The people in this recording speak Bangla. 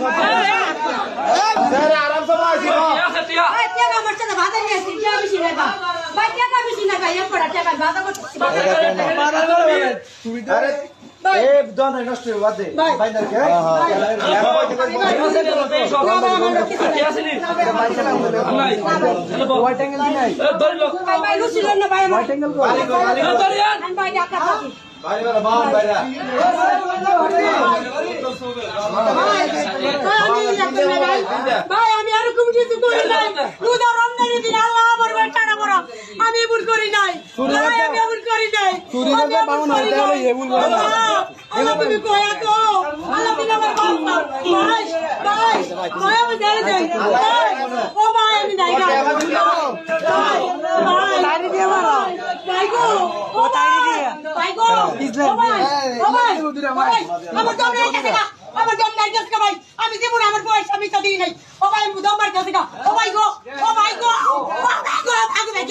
आराम से भाई नष्ट बादे আমার দম নাই গেছে ভাই আমি দেব না আমার বয়স আমি তো দিই নাই ও ভাই দম মার গেছে ও ভাই গো ও ভাই গো ও ভাই গো আগে ভাই